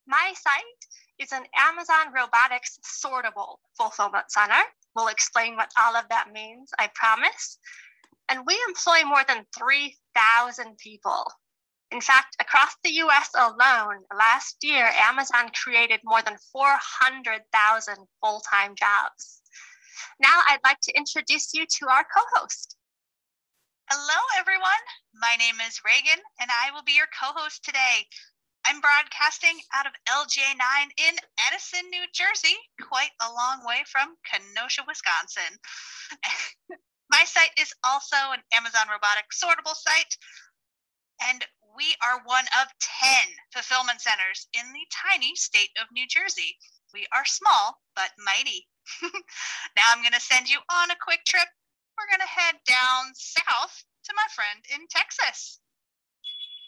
My site is an Amazon Robotics sortable fulfillment center. We'll explain what all of that means, I promise. And we employ more than 3,000 people. In fact, across the US alone, last year, Amazon created more than 400,000 full-time jobs. Now I'd like to introduce you to our co-host. Hello, everyone. My name is Reagan, and I will be your co-host today. I'm broadcasting out of LJ9 in Edison, New Jersey, quite a long way from Kenosha, Wisconsin. My site is also an Amazon Robotics sortable site, and we are one of 10 fulfillment centers in the tiny state of New Jersey. We are small, but mighty. Now I'm going to send you on a quick trip. We're going to head down south to my friend in Texas.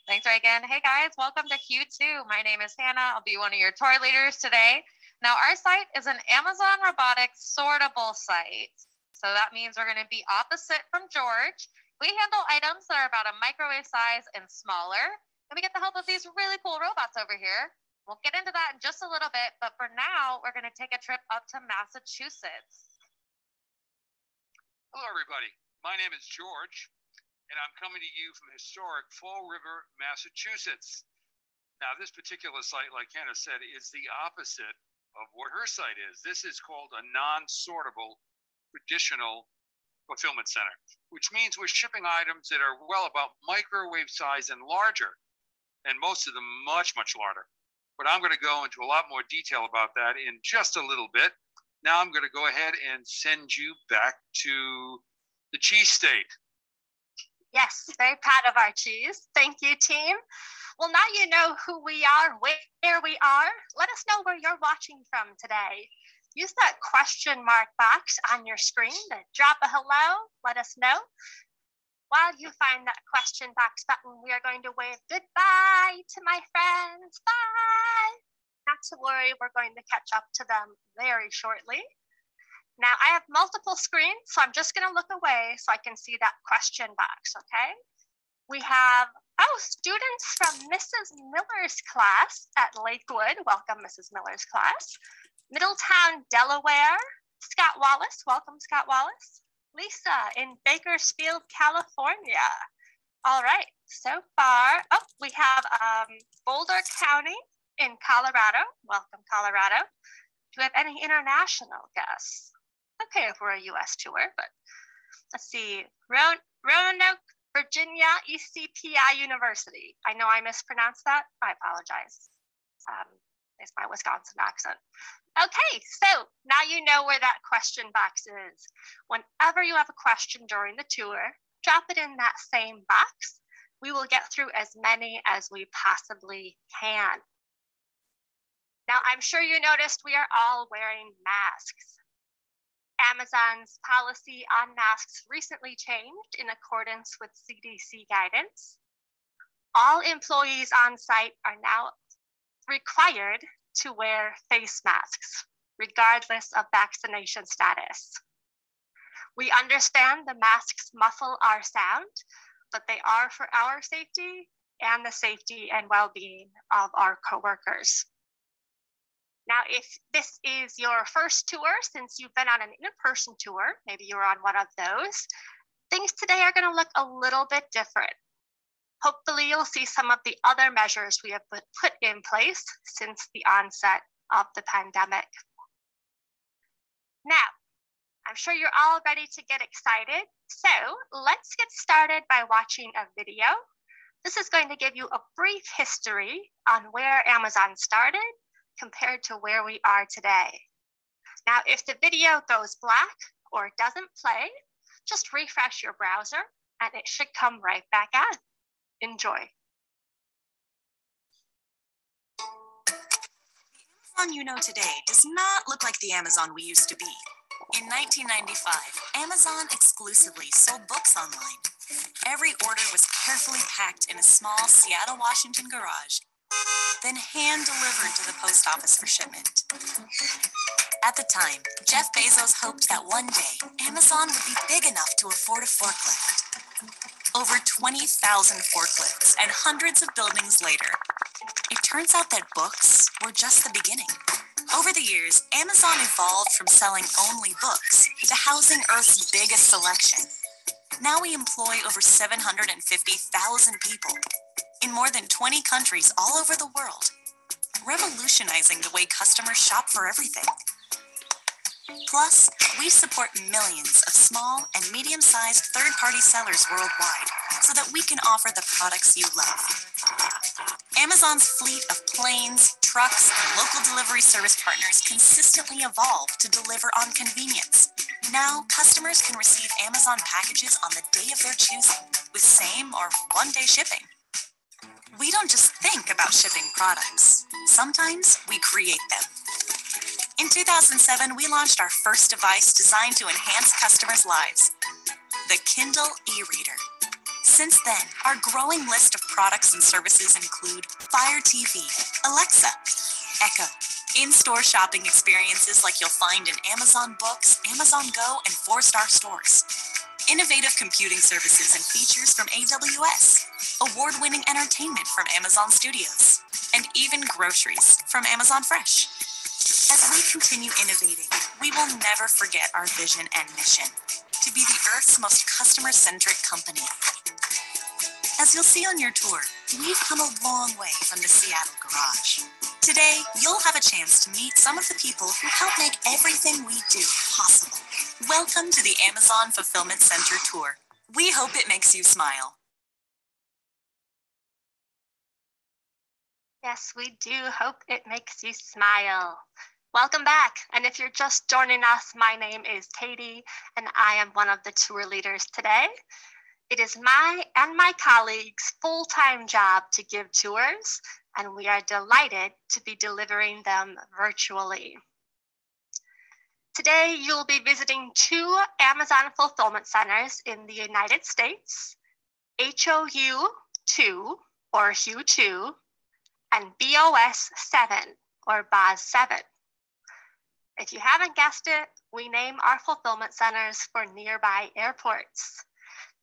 Thanks, Reagan. Hey guys, welcome to Q2. My name is Hannah. I'll be one of your tour leaders today. Now our site is an Amazon Robotics sortable site. So that means we're going to be opposite from George. We handle items that are about a microwave size and smaller. And we get the help of these really cool robots over here. We'll get into that in just a little bit, but for now, we're going to take a trip up to Massachusetts. Hello, everybody. My name is George, and I'm coming to you from historic Fall River, Massachusetts. Now, this particular site, like Hannah said, is the opposite of what her site is. This is called a non-sortable traditional fulfillment center, which means we're shipping items that are well about microwave size and larger, and most of them much, much larger. But I'm going to go into a lot more detail about that in just a little bit. Now I'm going to go ahead and send you back to the cheese state. Yes, very proud of our cheese. Thank you, team. Well, now you know who we are, where we are. Let us know where you're watching from today. Use that question mark box on your screen to drop a hello. Let us know. While you find that question box button, we are going to wave goodbye to my friends. Bye. Not to worry, we're going to catch up to them very shortly. Now, I have multiple screens, so I'm just going to look away so I can see that question box, okay? We have, students from Mrs. Miller's class at Lakewood. Welcome, Mrs. Miller's class. Middletown, Delaware. Scott Wallace. Welcome, Scott Wallace. Lisa in Bakersfield, California. All right, so far, we have Boulder County in Colorado. Welcome, Colorado. Do we have any international guests? Okay if we're a US tour, but let's see. Roanoke, Virginia, ECPI University. I know I mispronounced that. I apologize. It's my Wisconsin accent. Okay, so now you know where that question box is. Whenever you have a question during the tour, drop it in that same box. We will get through as many as we possibly can. Now, I'm sure you noticed we are all wearing masks. Amazon's policy on masks recently changed in accordance with CDC guidance. All employees on site are now required to wear face masks, regardless of vaccination status. We understand the masks muffle our sound, but they are for our safety and the safety and well-being of our coworkers. Now, if this is your first tour since you've been on an in-person tour, maybe you're on one of those, things today are going to look a little bit different. Hopefully, you'll see some of the other measures we have put in place since the onset of the pandemic. Now, I'm sure you're all ready to get excited, so let's get started by watching a video. This is going to give you a brief history on where Amazon started compared to where we are today. Now, if the video goes black or doesn't play, just refresh your browser and it should come right back on. Enjoy. The Amazon you know today does not look like the Amazon we used to be. In 1995, Amazon exclusively sold books online. Every order was carefully packed in a small Seattle, Washington garage, then hand-delivered to the post office for shipment. At the time, Jeff Bezos hoped that one day, Amazon would be big enough to afford a forklift. Over 20,000 forklifts and hundreds of buildings later, it turns out that books were or just the beginning? Over the years, Amazon evolved from selling only books to housing Earth's biggest selection. Now we employ over 750,000 people in more than 20 countries all over the world, revolutionizing the way customers shop for everything. Plus, we support millions of small and medium-sized third-party sellers worldwide so that we can offer the products you love. Amazon's fleet of planes, trucks, and local delivery service partners consistently evolve to deliver on convenience. Now, customers can receive Amazon packages on the day of their choosing with same or one-day shipping. We don't just think about shipping products. Sometimes we create them. In 2007, we launched our first device designed to enhance customers' lives, the Kindle E-Reader. Since then, our growing list of products and services include Fire TV, Alexa, Echo, in-store shopping experiences like you'll find in Amazon Books, Amazon Go, and 4-star stores, innovative computing services and features from AWS, award-winning entertainment from Amazon Studios, and even groceries from Amazon Fresh. As we continue innovating, we will never forget our vision and mission to be the Earth's most customer-centric company. As you'll see on your tour, we've come a long way from the Seattle garage. Today, you'll have a chance to meet some of the people who help make everything we do possible. Welcome to the Amazon Fulfillment Center tour. We hope it makes you smile. Yes, we do hope it makes you smile. Welcome back. And if you're just joining us, my name is Katie, and I am one of the tour leaders today. It is my and my colleagues' full-time job to give tours, and we are delighted to be delivering them virtually. Today, you'll be visiting 2 Amazon fulfillment centers in the United States, HOU 2 or HU 2, and BOS 7 or BOS 7. If you haven't guessed it, we name our fulfillment centers for nearby airports.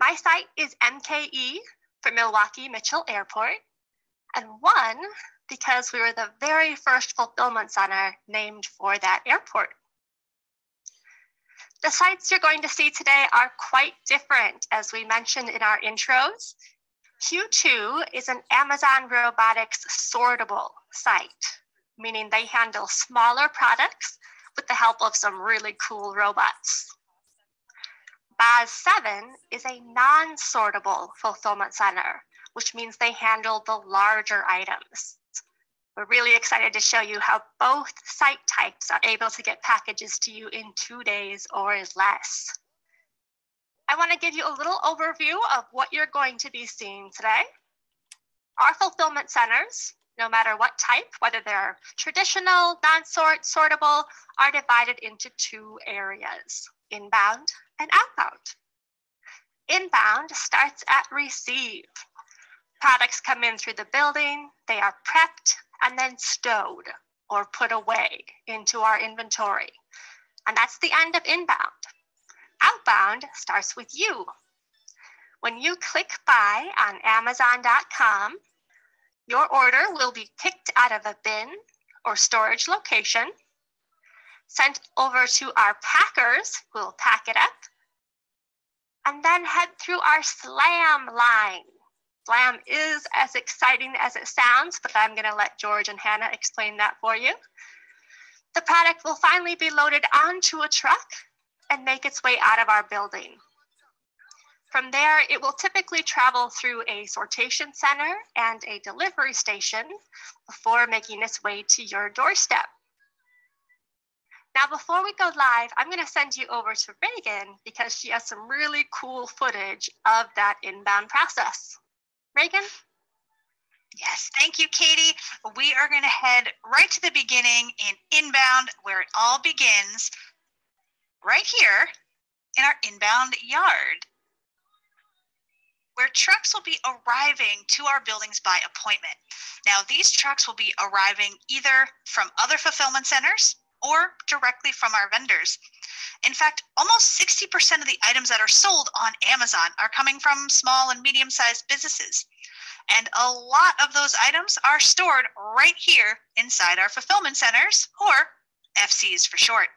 My site is MKE for Milwaukee Mitchell Airport, and 1 because we were the very first fulfillment center named for that airport. The sites you're going to see today are quite different, as we mentioned in our intros. Q2 is an Amazon Robotics sortable site, meaning they handle smaller products with the help of some really cool robots. BOS 7 is a non-sortable fulfillment center, which means they handle the larger items. We're really excited to show you how both site types are able to get packages to you in 2 days or less. I want to give you a little overview of what you're going to be seeing today. Our fulfillment centers, no matter what type, whether they're traditional, non-sortable, are divided into 2 areas, inbound and outbound. Inbound starts at receive. Products come in through the building, they are prepped and then stowed or put away into our inventory. And that's the end of inbound. Outbound starts with you. When you click buy on Amazon.com, your order will be picked out of a bin or storage location, sent over to our packers who will pack it up, and then head through our SLAM line. SLAM is as exciting as it sounds, but I'm going to let George and Hannah explain that for you. The product will finally be loaded onto a truck and make its way out of our building. From there, it will typically travel through a sortation center and a delivery station before making its way to your doorstep. Now, before we go live, I'm going to send you over to Reagan because she has some really cool footage of that inbound process. Reagan? Yes, thank you, Katie. We are going to head right to the beginning in inbound, where it all begins, right here in our inbound yard, where trucks will be arriving to our buildings by appointment. Now, these trucks will be arriving either from other fulfillment centers or directly from our vendors. In fact, almost 60% of the items that are sold on Amazon are coming from small and medium-sized businesses. And a lot of those items are stored right here inside our fulfillment centers, or FCs for short.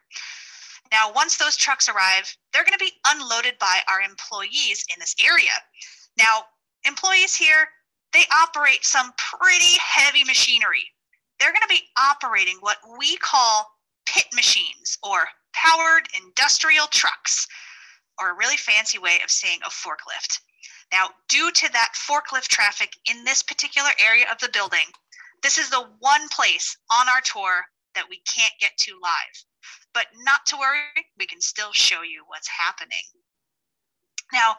Now, once those trucks arrive, they're going to be unloaded by our employees in this area. Now, employees here, they operate some pretty heavy machinery. They're going to be operating what we call pit machines, or powered industrial trucks, or a really fancy way of saying a forklift. Now, due to that forklift traffic in this particular area of the building, this is the one place on our tour that we can't get to live. But not to worry, we can still show you what's happening. Now,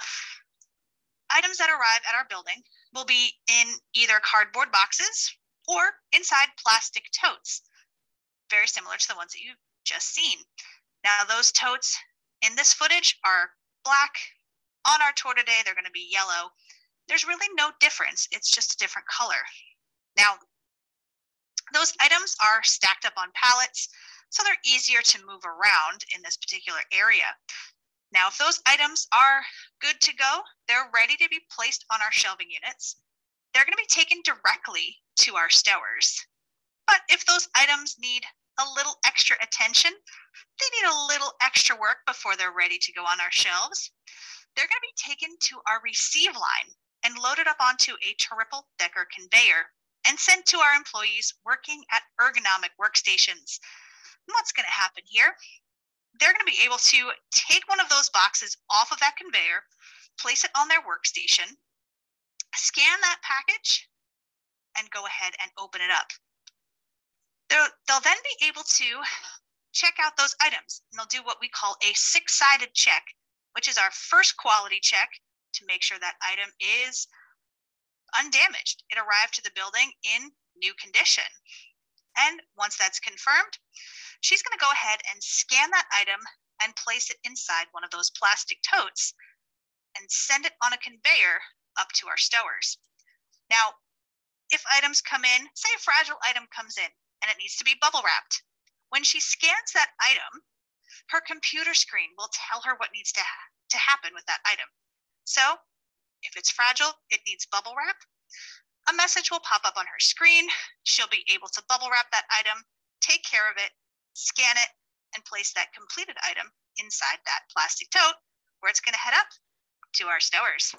items that arrive at our building will be in either cardboard boxes or inside plastic totes, very similar to the ones that you've just seen. Now, those totes in this footage are black. On our tour today, they're going to be yellow. There's really no difference. It's just a different color. Now, those items are stacked up on pallets, so they're easier to move around in this particular area. Now, if those items are good to go, they're ready to be placed on our shelving units. They're going to be taken directly to our stowers. But if those items need a little extra attention, they need a little extra work before they're ready to go on our shelves, they're going to be taken to our receive line and loaded up onto a triple-decker conveyor and sent to our employees working at ergonomic workstations. And what's going to happen here? They're going to be able to take one of those boxes off of that conveyor, place it on their workstation, scan that package, and go ahead and open it up. They'll then be able to check out those items, and they'll do what we call a six-sided check, which is our first quality check to make sure that item is undamaged. It arrived to the building in new condition. And once that's confirmed, she's going to go ahead and scan that item and place it inside one of those plastic totes and send it on a conveyor up to our stowers. Now, if items come in, say a fragile item comes in and it needs to be bubble wrapped, when she scans that item, her computer screen will tell her what needs to happen with that item. So if it's fragile, it needs bubble wrap, a message will pop up on her screen. She'll be able to bubble wrap that item, take care of it, scan it, and place that completed item inside that plastic tote where it's going to head up to our stowers.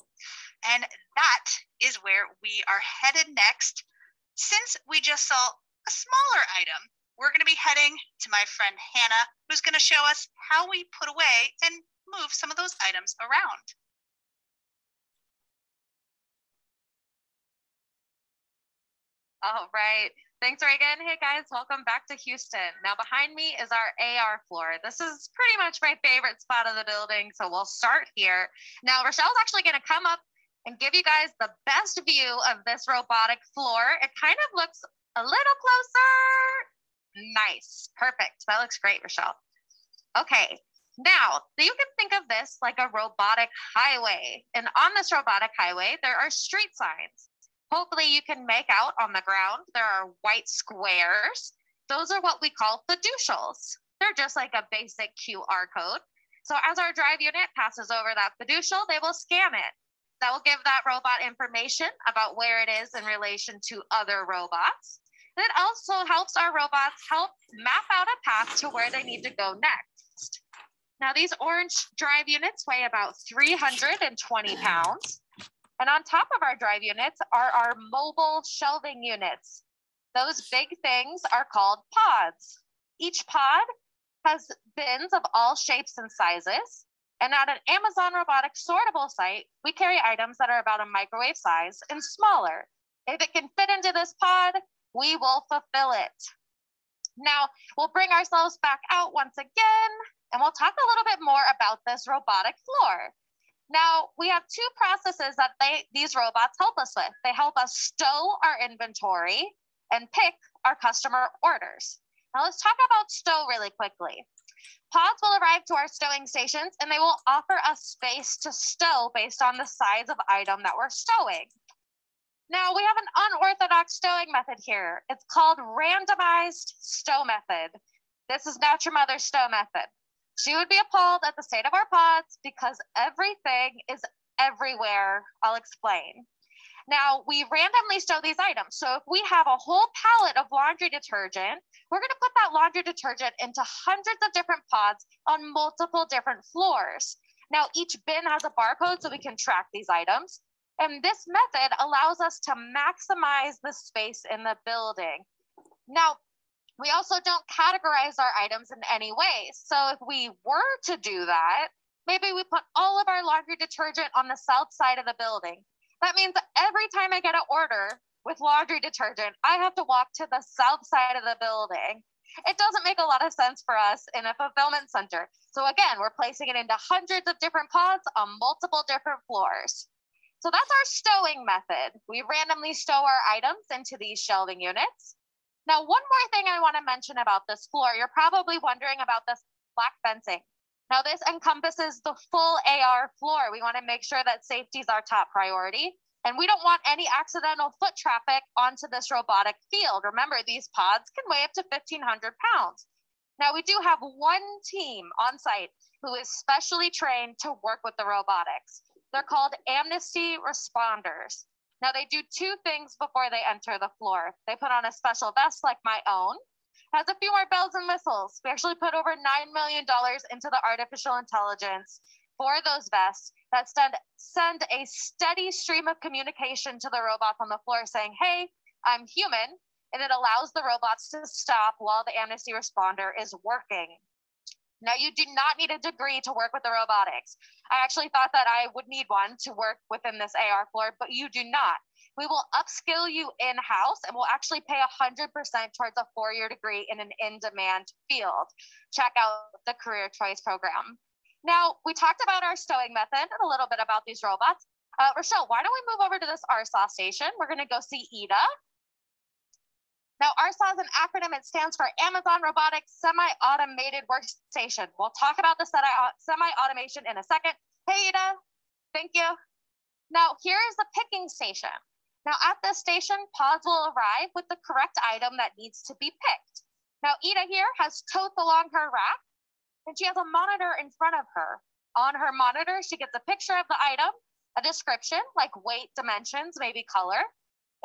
And that is where we are headed next. Since we just saw a smaller item, we're going to be heading to my friend Hannah, who's going to show us how we put away and move some of those items around. All right. Thanks, Reagan. Hey, guys, welcome back to Houston. Now, behind me is our AR floor. This is pretty much my favorite spot of the building, so we'll start here. Now, Rochelle's actually going to come up and give you guys the best view of this robotic floor. It kind of looks a little closer. Nice. Perfect. That looks great, Rochelle. Okay. Now, you can think of this like a robotic highway. And on this robotic highway, there are street signs. Hopefully you can make out on the ground, there are white squares. Those are what we call fiducials. They're just like a basic QR code. So as our drive unit passes over that fiducial, they will scan it. That will give that robot information about where it is in relation to other robots. And it also helps our robots help map out a path to where they need to go next. Now these orange drive units weigh about 320 pounds. And on top of our drive units are our mobile shelving units. Those big things are called pods. Each pod has bins of all shapes and sizes. And at an Amazon robotic sortable site, we carry items that are about a microwave size and smaller. If it can fit into this pod, we will fulfill it. Now, we'll bring ourselves back out once again, and we'll talk a little bit more about this robotic floor. Now, we have two processes that these robots help us with. They help us stow our inventory and pick our customer orders. Now, let's talk about stow really quickly. Pods will arrive to our stowing stations, and they will offer us space to stow based on the size of item that we're stowing. Now, we have an unorthodox stowing method here. It's called randomized stow method. This is not your mother's stow method. She would be appalled at the state of our pods because everything is everywhere. I'll explain. Now, we randomly stow these items. So if we have a whole pallet of laundry detergent, we're going to put that laundry detergent into hundreds of different pods on multiple different floors. Now, each bin has a barcode so we can track these items. And this method allows us to maximize the space in the building. Now, we also don't categorize our items in any way. So if we were to do that, maybe we put all of our laundry detergent on the south side of the building. That means every time I get an order with laundry detergent, I have to walk to the south side of the building. It doesn't make a lot of sense for us in a fulfillment center. So again, we're placing it into hundreds of different pods on multiple different floors. So that's our stowing method. We randomly stow our items into these shelving units. Now, one more thing I want to mention about this floor, you're probably wondering about this black fencing. Now, this encompasses the full AR floor. We want to make sure that safety is our top priority, and we don't want any accidental foot traffic onto this robotic field. Remember, these pods can weigh up to 1,500 pounds. Now, we do have one team on site who is specially trained to work with the robotics. They're called amnesty responders. Now, they do two things before they enter the floor. They put on a special vest like my own. Has a few more bells and whistles. We actually put over $9 million into the artificial intelligence for those vests that send a steady stream of communication to the robots on the floor saying, hey, I'm human, and it allows the robots to stop while the amnesty responder is working. Now, you do not need a degree to work with the robotics. I actually thought that I would need one to work within this AR floor, but you do not. We will upskill you in-house, and we'll actually pay 100% towards a 4-year degree in an in-demand field. Check out the Career Choice program. Now, we talked about our stowing method and a little bit about these robots. Rochelle, why don't we move over to this RSAW station? We're going to go see Ida. Now, RSAW is an acronym. It stands for Amazon Robotics Semi-Automated Workstation. We'll talk about the semi-automation in a second. Hey, Ida. Thank you. Now, here is the picking station. Now, at this station, pods will arrive with the correct item that needs to be picked. Now, Ida here has totes along her rack, and she has a monitor in front of her. On her monitor, she gets a picture of the item, a description like weight, dimensions, maybe color.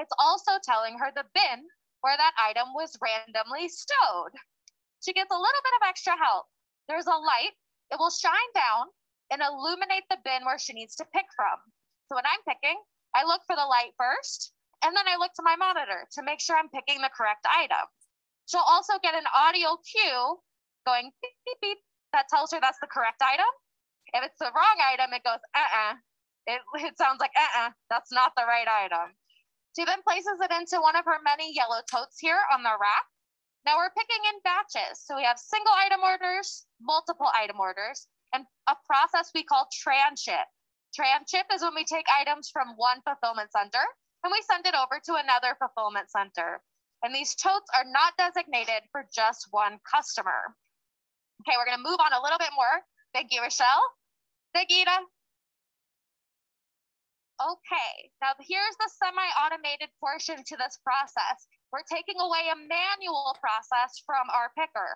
It's also telling her the bin where that item was randomly stowed. She gets a little bit of extra help. There's a light. It will shine down and illuminate the bin where she needs to pick from. So when I'm picking, I look for the light first, and then I look to my monitor to make sure I'm picking the correct item. She'll also get an audio cue going beep, beep, beep. That tells her that's the correct item. If it's the wrong item, it goes, It sounds like, that's not the right item. She then places it into one of her many yellow totes here on the rack. Now we're picking in batches. So we have single item orders, multiple item orders, and a process we call transship. Transship is when we take items from one fulfillment center and we send it over to another fulfillment center. And these totes are not designated for just one customer. Okay, we're gonna move on a little bit more. Thank you, Rochelle. Thank you, Ida. Okay, now here's the semi-automated portion to this process. We're taking away a manual process from our picker.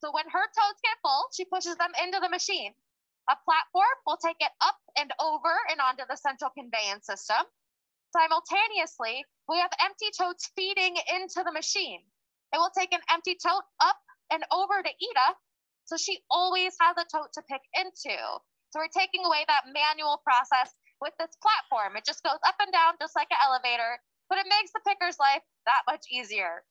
So when her totes get full, she pushes them into the machine. A platform will take it up and over and onto the central conveyance system. Simultaneously, we have empty totes feeding into the machine. It will take an empty tote up and over to Ida, so she always has a tote to pick into. So we're taking away that manual process with this platform. It just goes up and down just like an elevator, but it makes the picker's life that much easier.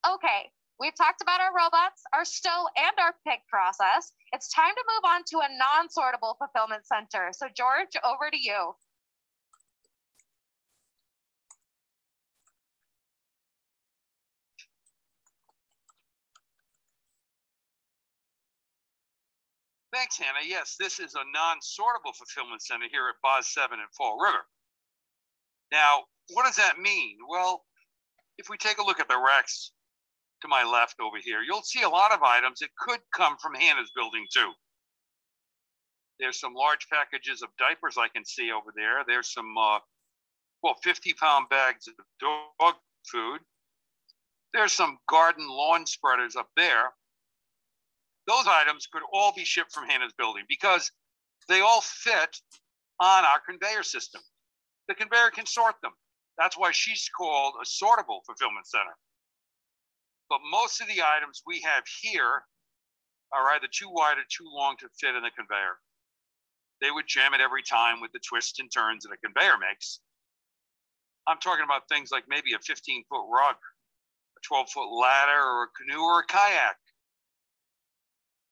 Okay, we've talked about our robots, our stow, and our pick process. It's time to move on to a non-sortable fulfillment center. So George, over to you. Thanks, Hannah. Yes, this is a non-sortable fulfillment center here at BOS 7 in Fall River. Now, what does that mean? Well, if we take a look at the racks to my left over here, you'll see a lot of items that could come from Hannah's building too. There's some large packages of diapers I can see over there. There's some, 50-pound bags of dog food. There's some garden lawn spreaders up there. Those items could all be shipped from Hannah's building because they all fit on our conveyor system. the conveyor can sort them. That's why she's called a sortable fulfillment center. But most of the items we have here are either too wide or too long to fit in the conveyor. They would jam it every time with the twists and turns that a conveyor makes. I'm talking about things like maybe a 15-foot rug, a 12-foot ladder, or a canoe, or a kayak.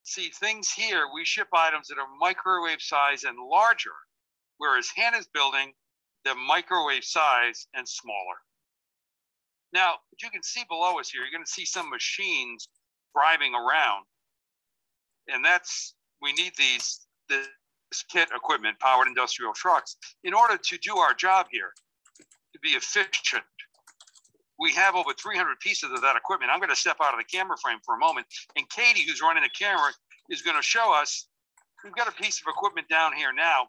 See, things here, we ship items that are microwave size and larger, whereas Hannah's building, they're microwave size and smaller. Now, you can see below us here, you're going to see some machines driving around. And we need this kit equipment, powered industrial trucks, in order to do our job here, to be efficient. We have over 300 pieces of that equipment. I'm going to step out of the camera frame for a moment. And Katie, who's running the camera, is going to show us, we've got a piece of equipment down here now.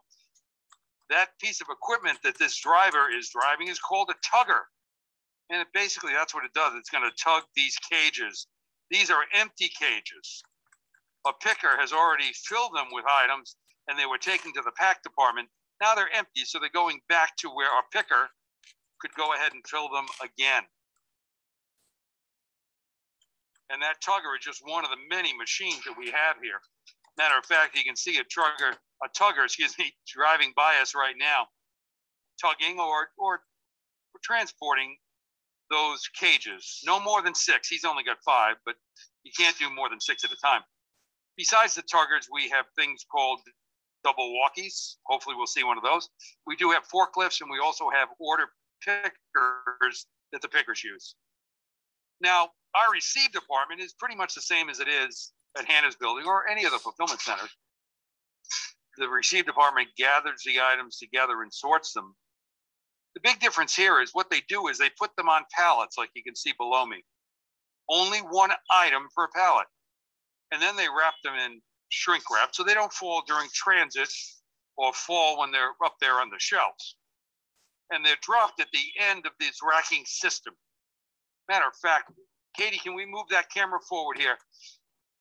That piece of equipment that this driver is driving is called a tugger. And basically, that's what it does. It's going to tug these cages. These are empty cages. A picker has already filled them with items, and they were taken to the pack department. Now they're empty, so they're going back to where a picker could go ahead and fill them again. And that tugger is just one of the many machines that we have here. Matter of fact, you can see a tugger, driving by us right now, tugging or transporting those cages. No more than 6. He's only got 5, but you can't do more than 6 at a time. Besides the tuggers, we have things called double walkies. Hopefully we'll see one of those. We do have forklifts, and we also have order pickers that the pickers use. Now, our receive department is pretty much the same as it is at Hannah's building or any of the fulfillment centers. The receive department gathers the items together and sorts them. The big difference here is what they do is they put them on pallets, like you can see below me. Only one item per pallet. And then they wrap them in shrink wrap so they don't fall during transit or fall when they're up there on the shelves. And they're dropped at the end of this racking system. Matter of fact, Katie, can we move that camera forward here?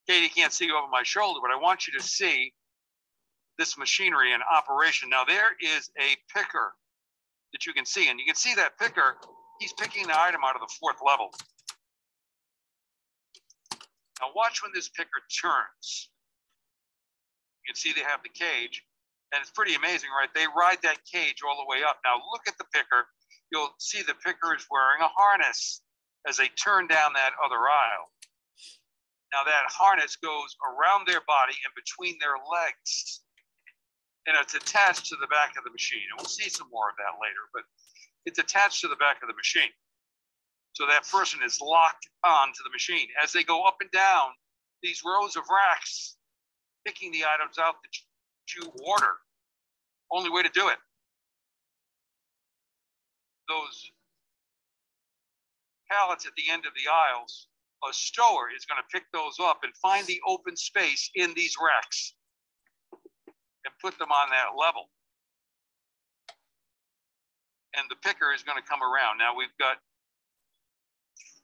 Katie can't see over my shoulder, but I want you to see this machinery in operation. Now, there is a picker that you can see, and you can see that picker, he's picking the item out of the 4th level. Now, watch when this picker turns. You can see they have the cage, and it's pretty amazing, right? They ride that cage all the way up. Now, look at the picker. You'll see the picker is wearing a harness as they turn down that other aisle. Now that harness goes around their body and between their legs, and it's attached to the back of the machine. And we'll see some more of that later, but it's attached to the back of the machine. So that person is locked onto the machine. As they go up and down these rows of racks, picking the items out that you order. Only way to do it. Those pallets at the end of the aisles, a stower is going to pick those up and find the open space in these racks and put them on that level. And the picker is going to come around. Now we've got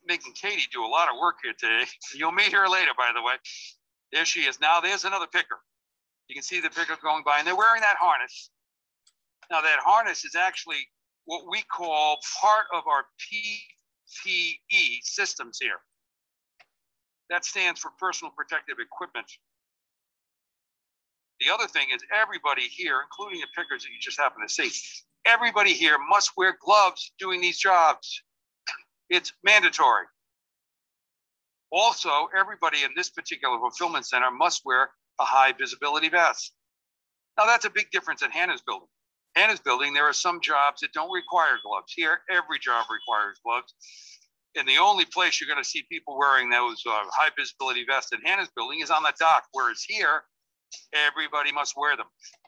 making Katie do a lot of work here today. You'll meet her later, by the way. There she is. Now there's another picker. You can see the picker going by, and they're wearing that harness. Now that harness is actually what we call part of our PPE systems here. That stands for personal protective equipment. The other thing is everybody here, including the pickers that you just happen to see, everybody here must wear gloves doing these jobs. It's mandatory. Also, everybody in this particular fulfillment center must wear a high visibility vest. Now that's a big difference in Hannah's building. Hannah's building, there are some jobs that don't require gloves. Here, every job requires gloves. And the only place you're going to see people wearing those high visibility vests in Hannah's building is on the dock, whereas here, everybody must wear them.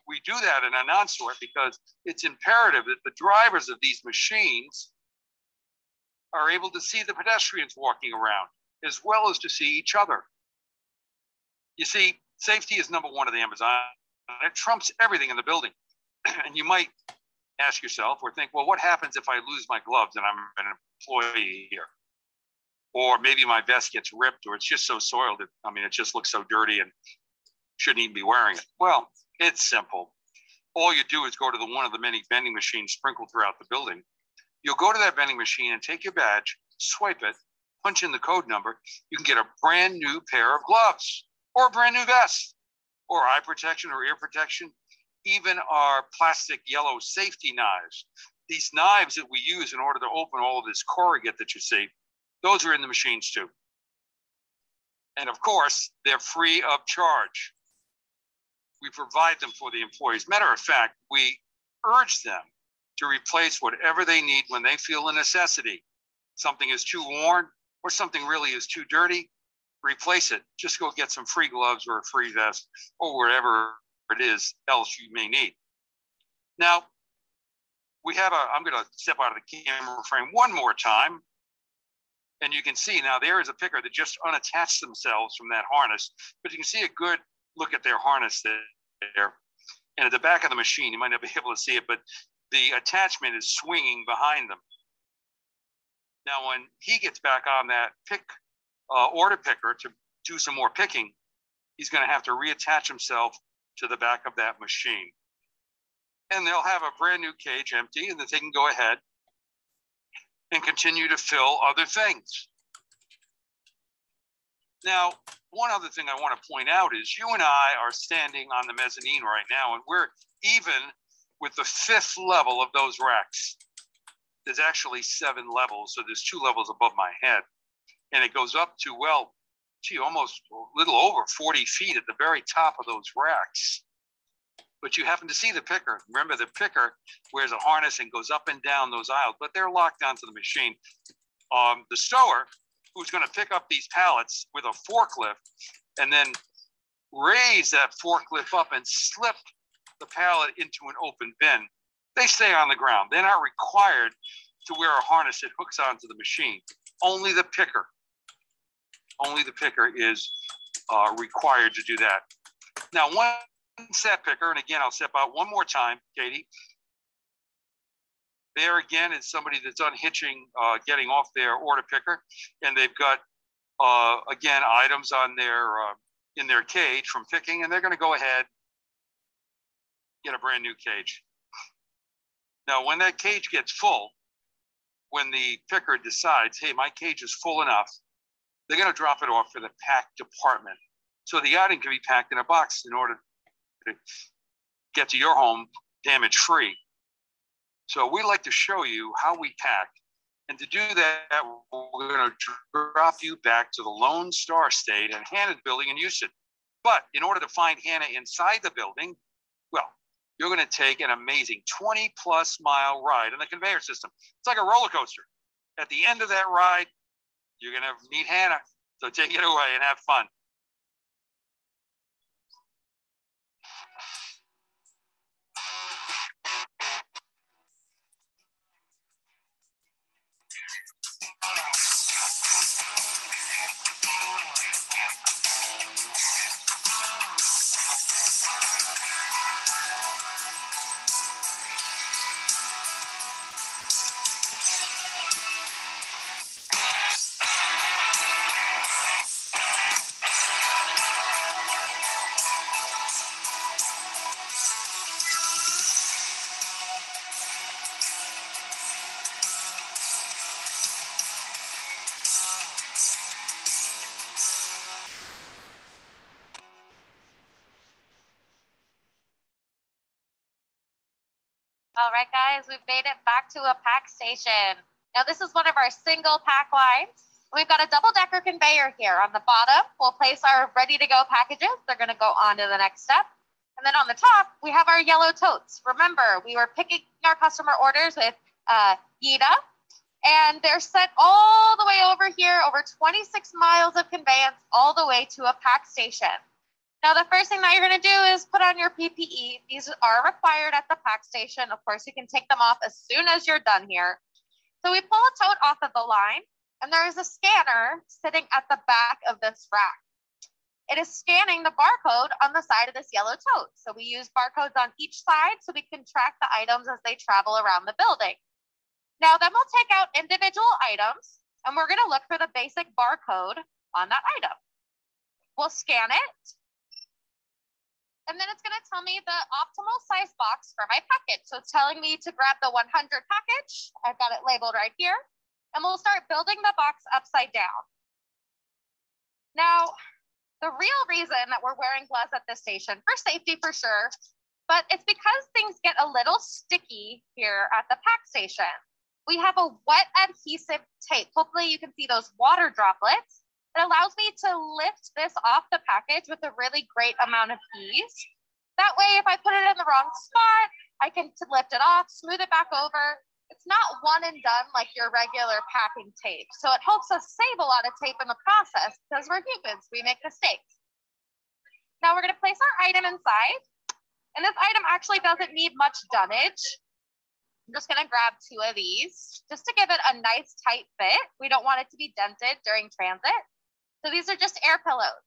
We do that in a non-sort because it's imperative that the drivers of these machines are able to see the pedestrians walking around, as well as to see each other. You see, safety is number one at the Amazon, and it trumps everything in the building. And you might ask yourself or think, well, what happens if I lose my gloves and I'm an employee here? Or maybe my vest gets ripped, or it's just so soiled that, it just looks so dirty and shouldn't even be wearing it. Well, it's simple. all you do is go to one of the many vending machines sprinkled throughout the building. You'll go to that vending machine and take your badge, swipe it, punch in the code number. You can get a brand new pair of gloves or a brand new vest or eye protection or ear protection, even our plastic yellow safety knives. These knives that we use in order to open all of this corrugate that you see, those are in the machines too. And of course, they're free of charge. We provide them for the employees. Matter of fact, we urge them to replace whatever they need when they feel a necessity. Something is too worn or something really is too dirty, replace it. Just go get some free gloves or a free vest or whatever it is else you may need. Now, we have I'm going to step out of the camera frame one more time. And you can see now there is a picker that just unattached themselves from that harness, but you can see a good look at their harness there. And at the back of the machine, you might not be able to see it, but the attachment is swinging behind them. Now, when he gets back on that order picker to do some more picking, he's going to have to reattach himself to the back of that machine. And they'll have a brand new cage empty, and then they can go ahead and continue to fill other things. Now, one other thing I want to point out is you and I are standing on the mezzanine right now, and we're even with the 5th level of those racks. There's actually 7 levels, so there's 2 levels above my head. And it goes up to, well, gee, almost a little over 40 feet at the very top of those racks. But you happen to see the picker. Remember, the picker wears a harness and goes up and down those aisles, but they're locked onto the machine. The stower, who's going to pick up these pallets with a forklift and then raise that forklift up and slip the pallet into an open bin, they stay on the ground. They're not required to wear a harness that hooks onto the machine. Only the picker is required to do that. Now, one set picker, and again, I'll step out one more time, Katie. There again is somebody that's unhitching, getting off their order picker, and they've got, again, items on their in their cage from picking, and they're going to go ahead, get a brand new cage. Now, when that cage gets full, when the picker decides, hey, my cage is full enough, they're going to drop it off for the pack department. So the item can be packed in a box in order to get to your home damage-free. So we like to show you how we pack. And to do that, we're going to drop you back to the Lone Star State and Hannah's building in Houston. But in order to find Hannah inside the building, well, you're going to take an amazing 20-plus mile ride on the conveyor system. It's like a roller coaster. At the end of that ride, you're going to meet Hannah. So take it away and have fun. All right, guys, we've made it back to a pack station. Now, this is one of our single pack lines. We've got a double-decker conveyor here. On the bottom, we'll place our ready-to-go packages. They're going to go on to the next step. And then on the top, we have our yellow totes. Remember, we were picking our customer orders with Yida, and they're set all the way over here, over 26 miles of conveyance, all the way to a pack station. Now, the first thing that you're going to do is put on your PPE. These are required at the pack station. Of course, you can take them off as soon as you're done here. So we pull a tote off of the line, and there is a scanner sitting at the back of this rack. It is scanning the barcode on the side of this yellow tote. So we use barcodes on each side so we can track the items as they travel around the building. Now, then we'll take out individual items, and we're going to look for the basic barcode on that item. We'll scan it. And then it's going to tell me the optimal size box for my package. So it's telling me to grab the 100 package. I've got it labeled right here. And we'll start building the box upside down. Now, the real reason that we're wearing gloves at this station, for safety for sure, but it's because things get a little sticky here at the pack station. We have a wet adhesive tape. Hopefully you can see those water droplets. It allows me to lift this off the package with a really great amount of ease. That way, if I put it in the wrong spot, I can lift it off, smooth it back over. It's not one and done like your regular packing tape. So it helps us save a lot of tape in the process because we're humans, we make mistakes. Now we're gonna place our item inside. And this item actually doesn't need much dunnage. I'm just gonna grab 2 of these just to give it a nice tight fit. We don't want it to be dented during transit. So these are just air pillows.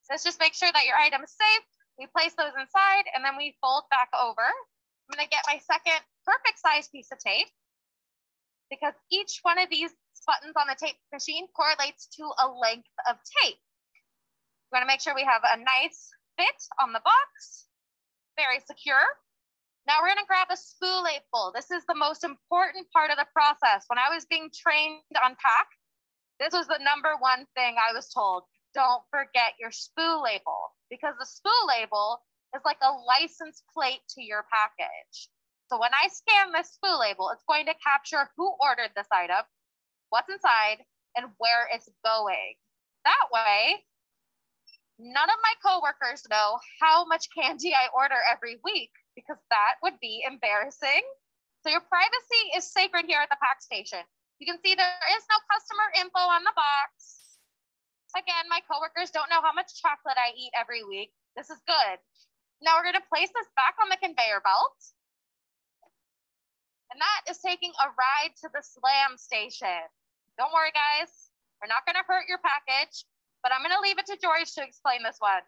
Let's just make sure that your item is safe. We place those inside and then we fold back over. I'm gonna get my second perfect size piece of tape because each one of these buttons on the tape machine correlates to a length of tape. We're gonna make sure we have a nice fit on the box, very secure. Now we're gonna grab a spool label. This is the most important part of the process. When I was being trained to unpack, this was the #1 thing I was told. Don't forget your spool label because the spool label is like a license plate to your package. So when I scan this spool label, it's going to capture who ordered this item, what's inside, and where it's going. That way, none of my coworkers know how much candy I order every week because that would be embarrassing. So your privacy is sacred here at the pack station. You can see there is no customer info on the box. Again, my coworkers don't know how much chocolate I eat every week. This is good. Now we're gonna place this back on the conveyor belt. And that is taking a ride to the slam station. Don't worry, guys. We're not gonna hurt your package, but I'm gonna leave it to George to explain this one.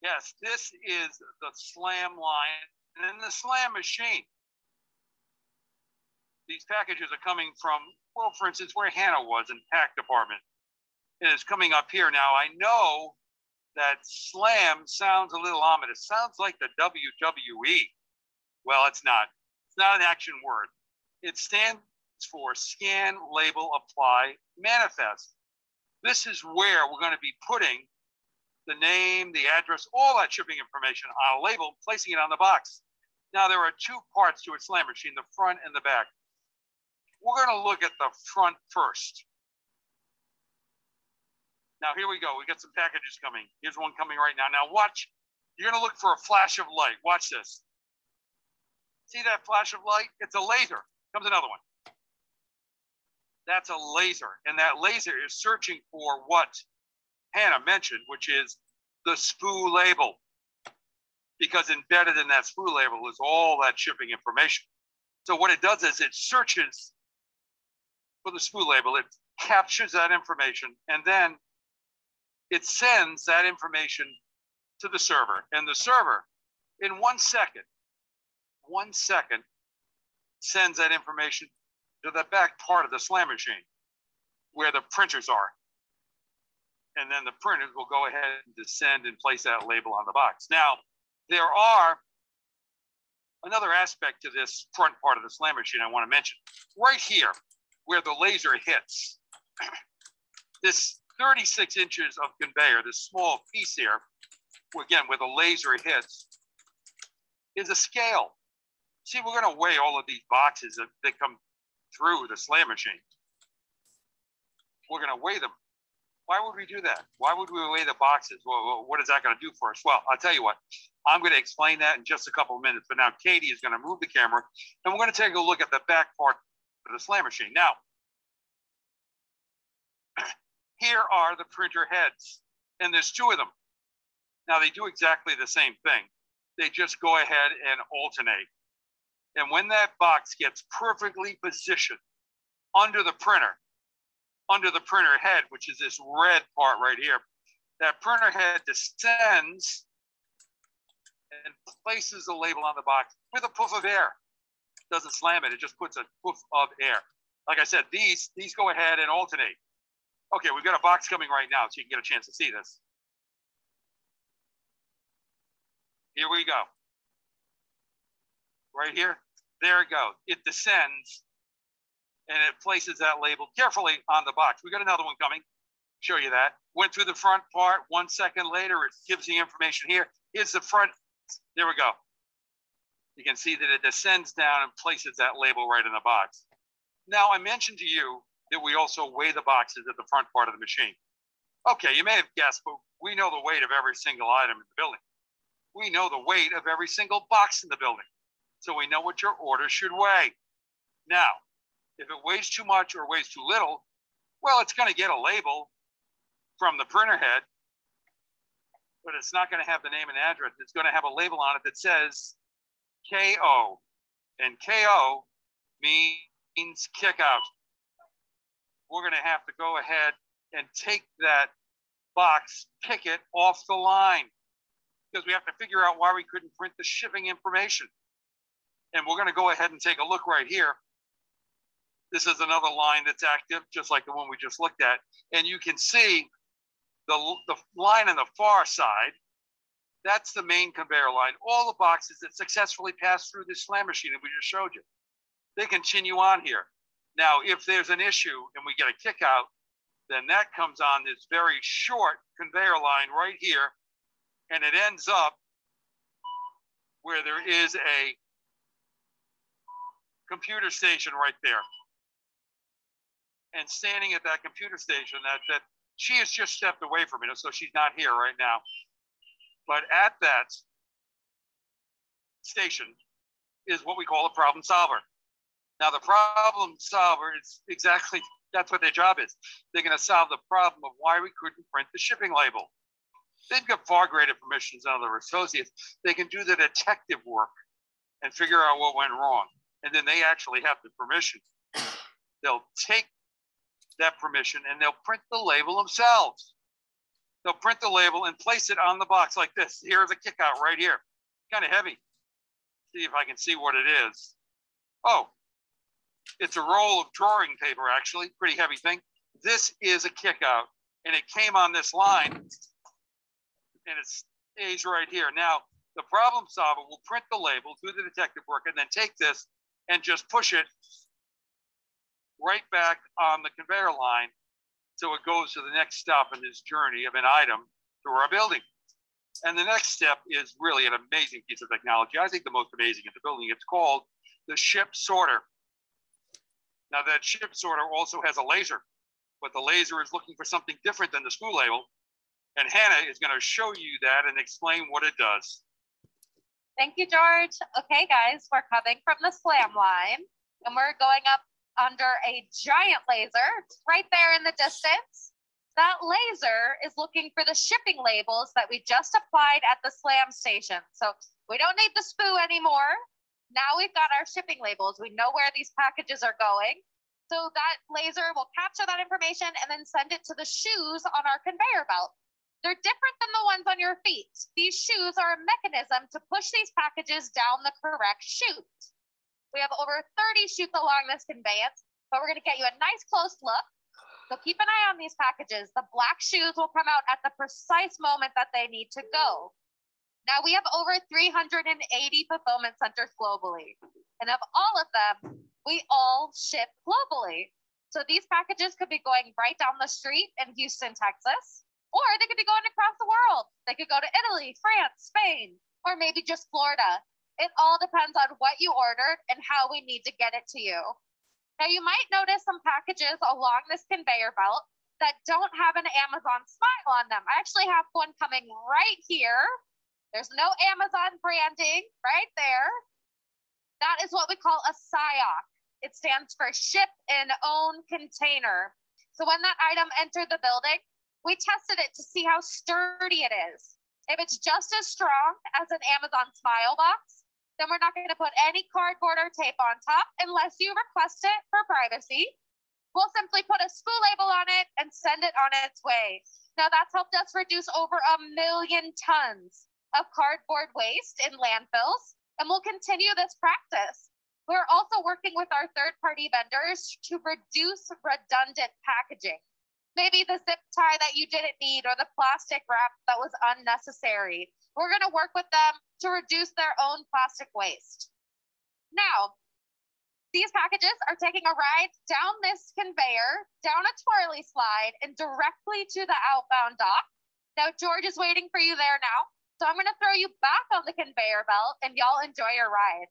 Yes, this is the slam line. And in the slam machine, these packages are coming from, well, for instance, where Hannah was in pack department. And it's coming up here. Now, I know that slam sounds a little ominous. Sounds like the WWE. Well, it's not. It's not an action word. It stands for scan, label, apply, manifest. This is where we're going to be putting the name, the address, all that shipping information on a label, placing it on the box. Now, there are 2 parts to a slam machine, the front and the back. We're going to look at the front first. Now, here we go. We got some packages coming. Here's one coming right now. Now, watch. You're going to look for a flash of light. Watch this. See that flash of light? It's a laser. Comes another one. That's a laser. And that laser is searching for what Hannah mentioned, which is the spool label. Because embedded in that spool label is all that shipping information. So what it does is it searches for the spool label. It captures that information, and then it sends that information to the server. And the server, in 1 second, sends that information to the back part of the slam machine where the printers are. And then the printers will go ahead and descend and place that label on the box. Now, there are another aspect to this front part of the slam machine I want to mention. Right here, where the laser hits, this 36 inches of conveyor, this small piece here, again, where the laser hits, is a scale. See, we're going to weigh all of these boxes that come through the slam machine. We're going to weigh them. Why would we do that? Why would we weigh the boxes? Well, what is that going to do for us? Well, I'll tell you what. I'm going to explain that in just a couple of minutes. But now Katie is going to move the camera, and we're going to take a look at the back part of the slam machine. Now, here are the printer heads, and there's 2 of them. Now, they do exactly the same thing. They just go ahead and alternate. And when that box gets perfectly positioned under the printer head, which is this red part right here, that printer head descends and places the label on the box with a puff of air. doesn't slam it. It just puts a poof of air. Like I said, these go ahead and alternate. Okay, we've got a box coming right now, so you can get a chance to see this. Here we go. Right here. There it goes. It descends, and it places that label carefully on the box. We got another one coming. Show you that. Went through the front part. 1 second later, it gives the information here. Here's the front. There we go. You can see that it descends down and places that label right in the box. Now, I mentioned to you that we also weigh the boxes at the front part of the machine. Okay, you may have guessed, but we know the weight of every single item in the building. We know the weight of every single box in the building. So we know what your order should weigh. Now, if it weighs too much or weighs too little, well, it's going to get a label from the printer head, but it's not going to have the name and address. It's going to have a label on it that says KO, and KO means kick out. We're going to have to go ahead and take that box, kick it off the line, because we have to figure out why we couldn't print the shipping information. And we're going to go ahead and take a look right here. This is another line that's active, just like the one we just looked at. And you can see the line on the far side. That's the main conveyor line. All the boxes that successfully pass through this slam machine that we just showed you, they continue on here. Now, if there's an issue and we get a kick out, then that comes on this very short conveyor line right here, and it ends up where there is a computer station right there. And standing at that computer station, that she has just stepped away from it, so she's not here right now. But at that station is what we call a problem solver. Now, the problem solver is exactly, that's what their job is. They're going to solve the problem of why we couldn't print the shipping label. They've got far greater permissions than other associates. They can do the detective work and figure out what went wrong. And then they actually have the permission. They'll take that permission and they'll print the label themselves. They'll print the label and place it on the box like this. Here's a kick out right here. Kind of heavy. See if I can see what it is. Oh, it's a roll of drawing paper, actually. Pretty heavy thing. This is a kick out, and it came on this line, and it stays right here. Now, the problem solver will print the label, do the detective work, and then take this and just push it right back on the conveyor line so it goes to the next stop in this journey of an item through our building. And the next step is really an amazing piece of technology. I think the most amazing in the building. It's called the ship sorter. Now, that ship sorter also has a laser, but the laser is looking for something different than the screw label. And Hannah is going to show you that and explain what it does. Thank you, George. Okay, guys, we're coming from the slam line, and we're going up under a giant laser. It's right there in the distance. That laser is looking for the shipping labels that we just applied at the slam station. So we don't need the spoo anymore. Now we've got our shipping labels. We know where these packages are going. So that laser will capture that information and then send it to the shoes on our conveyor belt. They're different than the ones on your feet. These shoes are a mechanism to push these packages down the correct chute. We have over 30 chutes along this conveyance, but we're going to get you a nice close look. So keep an eye on these packages. The black shoes will come out at the precise moment that they need to go. Now, we have over 380 fulfillment centers globally. And of all of them, we all ship globally. So these packages could be going right down the street in Houston, Texas, or they could be going across the world. They could go to Italy, France, Spain, or maybe just Florida. It all depends on what you ordered and how we need to get it to you. Now, you might notice some packages along this conveyor belt that don't have an Amazon smile on them. I actually have one coming right here. There's no Amazon branding right there. That is what we call a SIOC. It stands for Ship in Own Container. So when that item entered the building, we tested it to see how sturdy it is. If it's just as strong as an Amazon smile box, then we're not going to put any cardboard or tape on top unless you request it for privacy. We'll simply put a spoo label on it and send it on its way. Now, that's helped us reduce over 1 million tons of cardboard waste in landfills, and we'll continue this practice. We're also working with our third-party vendors to reduce redundant packaging. Maybe the zip tie that you didn't need or the plastic wrap that was unnecessary. We're going to work with them to reduce their own plastic waste. Now, these packages are taking a ride down this conveyor, down a twirly slide, and directly to the outbound dock. Now, George is waiting for you there now. So I'm going to throw you back on the conveyor belt and y'all enjoy your ride.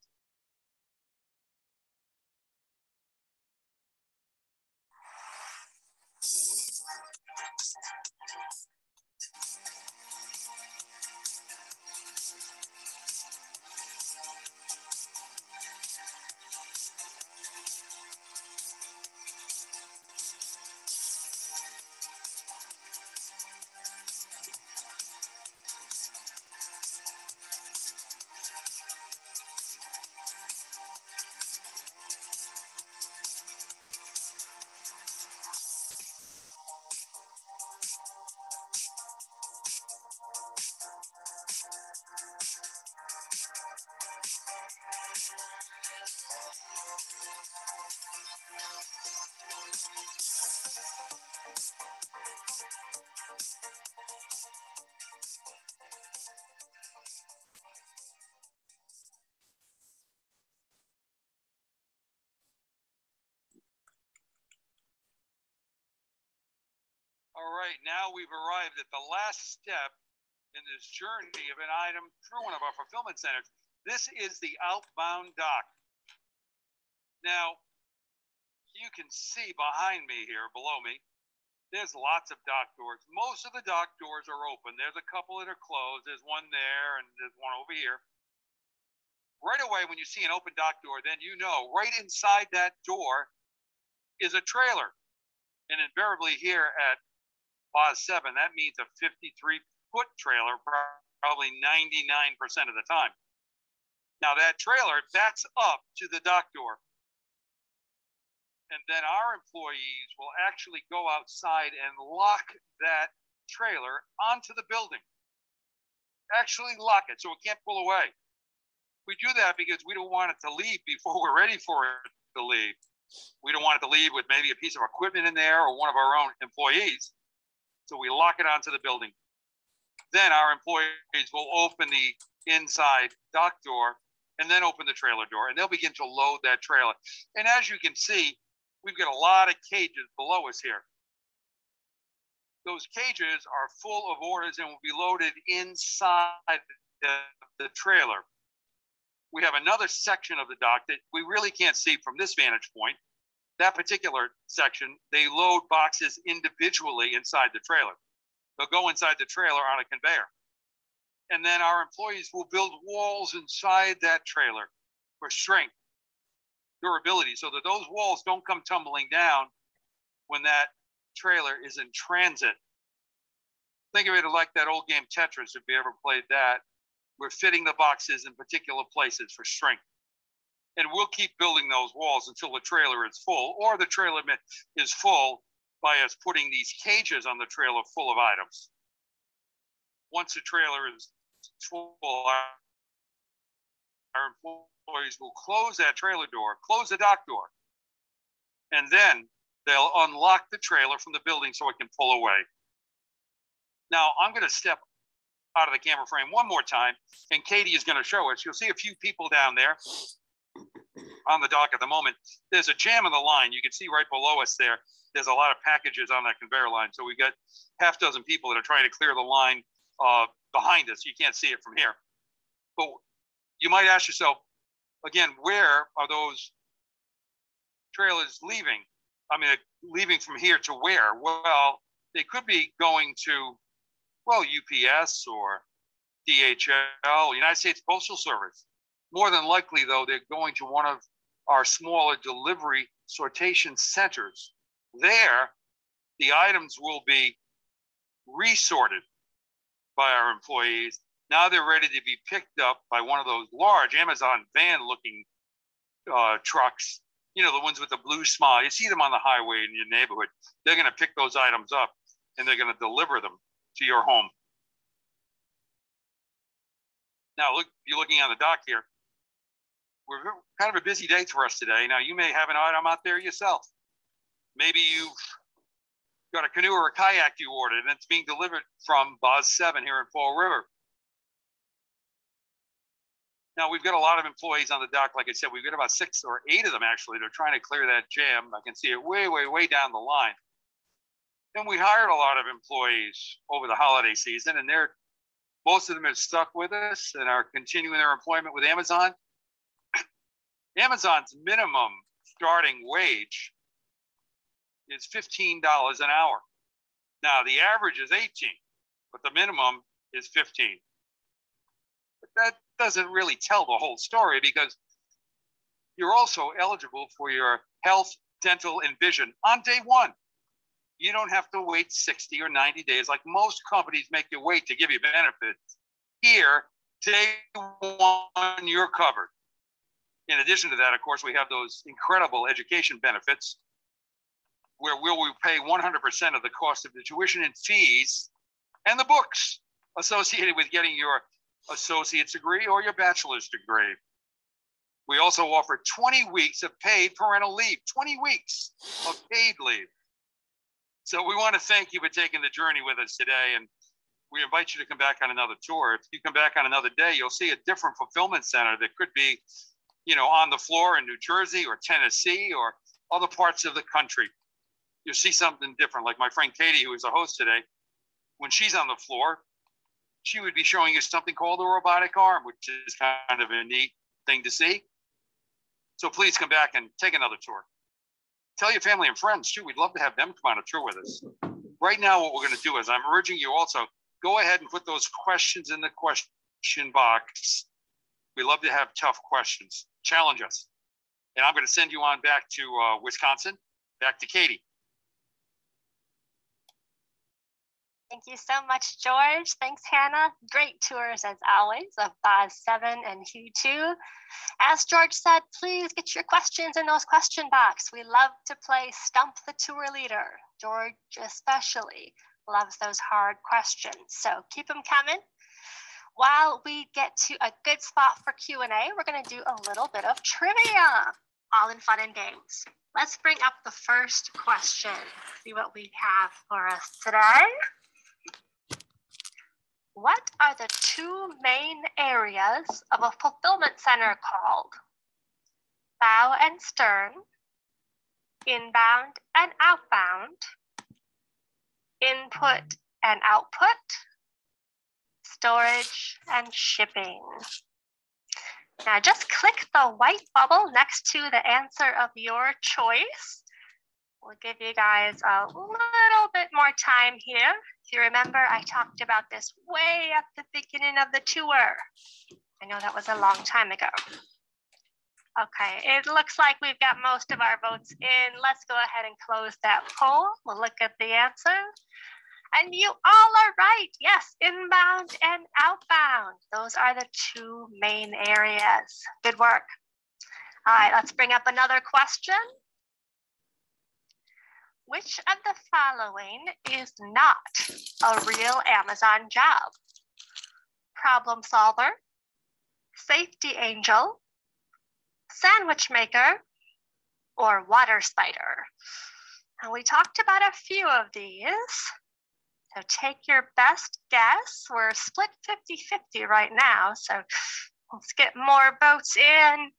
All right, now we've arrived at the last step in this journey of an item through one of our fulfillment centers. This is the outbound dock. Now, you can see behind me here, below me, there's lots of dock doors. Most of the dock doors are open. There's a couple that are closed. There's one there and there's one over here. Right away, when you see an open dock door, then you know right inside that door is a trailer. And invariably here at Pause 7, that means a 53-foot trailer, probably 99% of the time. Now that trailer backs up to the dock door. And then our employees will actually go outside and lock that trailer onto the building. Actually lock it so it can't pull away. We do that because we don't want it to leave before we're ready for it to leave. We don't want it to leave with maybe a piece of equipment in there or one of our own employees. So we lock it onto the building. Then our employees will open the inside dock door and then open the trailer door, and they'll begin to load that trailer. And as you can see, we've got a lot of cages below us here. Those cages are full of orders and will be loaded inside the trailer. We have another section of the dock that we really can't see from this vantage point. That particular section, they load boxes individually inside the trailer. They'll go inside the trailer on a conveyor. And then our employees will build walls inside that trailer for strength, durability, so that those walls don't come tumbling down when that trailer is in transit. Think of it like that old game Tetris, if you ever played that. We're fitting the boxes in particular places for strength. And we'll keep building those walls until the trailer is full, or the trailer is full by us putting these cages on the trailer full of items. Once the trailer is full, our employees will close that trailer door, close the dock door, and then they'll unlock the trailer from the building so it can pull away. Now, I'm going to step out of the camera frame one more time, and Katie is going to show us. You'll see a few people down there on the dock at the moment. There's a jam in the line. You can see right below us there, there's a lot of packages on that conveyor line. So we got half dozen people that are trying to clear the line behind us. You can't see it from here. But you might ask yourself, again, where are those trailers leaving? I mean, leaving from here to where? Well, they could be going to, well, UPS or DHL, United States Postal Service. More than likely, though, they're going to one of our smaller delivery sortation centers. There, the items will be resorted by our employees. Now they're ready to be picked up by one of those large Amazon van-looking trucks. You know, the ones with the blue smile. You see them on the highway in your neighborhood. They're going to pick those items up, and they're going to deliver them to your home. Now, look, you're looking on the dock here. we're kind of a busy day for us today. Now, you may have an item out there yourself. Maybe you've got a canoe or a kayak you ordered, and it's being delivered from Boz 7 here in Fall River. Now, we've got a lot of employees on the dock. Like I said, we've got about 6 or 8 of them, actually. They're trying to clear that jam. I can see it way, way, way down the line. And we hired a lot of employees over the holiday season, and most of them have stuck with us and are continuing their employment with Amazon. Amazon's minimum starting wage is $15 an hour. Now, the average is 18, but the minimum is 15. But that doesn't really tell the whole story, because you're also eligible for your health, dental, and vision on day one. You don't have to wait 60 or 90 days like most companies make you wait to give you benefits. Here, day one, you're covered. In addition to that, of course, we have those incredible education benefits where we pay 100% of the cost of the tuition and fees and the books associated with getting your associate's degree or your bachelor's degree. We also offer 20 weeks of paid parental leave, 20 weeks of paid leave. So we want to thank you for taking the journey with us today, and we invite you to come back on another tour. If you come back on another day, you'll see a different fulfillment center that could be, on the floor in New Jersey or Tennessee or other parts of the country. You'll see something different. Like my friend Katie, who is a host today, when she's on the floor, she would be showing you something called a robotic arm, which is kind of a neat thing to see. So please come back and take another tour. Tell your family and friends too. We'd love to have them come on a tour with us. Right now, what we're going to do is I'm urging you also, go ahead and put those questions in the question box. We love to have tough questions. Challenge us. And I'm going to send you on back to Wisconsin, back to Katie. Thank you so much, George. Thanks, Hannah. Great tours as always of Boz 7 and Hugh 2. As George said, please get your questions in those question box. We love to play Stump the Tour Leader. George especially loves those hard questions. So keep them coming. While we get to a good spot for Q&A, we're going to do a little bit of trivia, all in fun and games. Let's bring up the first question, see what we have for us today. What are the 2 main areas of a fulfillment center called? Bow and stern, inbound and outbound, input and output, storage and shipping. Now just click the white bubble next to the answer of your choice. We'll give you guys a little bit more time here. If you remember, I talked about this way at the beginning of the tour. I know that was a long time ago. Okay, it looks like we've got most of our votes in. Let's go ahead and close that poll. We'll look at the answer. And you all are right. Yes, inbound and outbound. Those are the 2 main areas. Good work. All right, let's bring up another question. Which of the following is not a real Amazon job? Problem solver, safety angel, sandwich maker, or water spider? And we talked about a few of these. So take your best guess. We're split 50-50 right now. So let's get more votes in.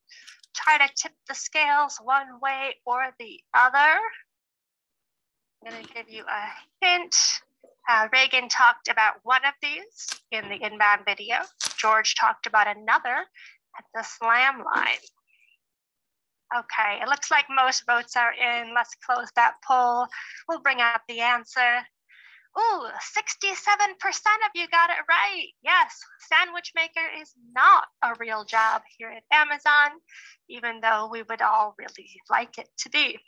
Try to tip the scales one way or the other. I'm going to give you a hint. Reagan talked about one of these in the inbound video. George talked about another at the slam line. Okay, it looks like most votes are in. Let's close that poll. We'll bring up the answer. Ooh, 67% of you got it right. Yes, sandwich maker is not a real job here at Amazon, even though we would all really like it to be.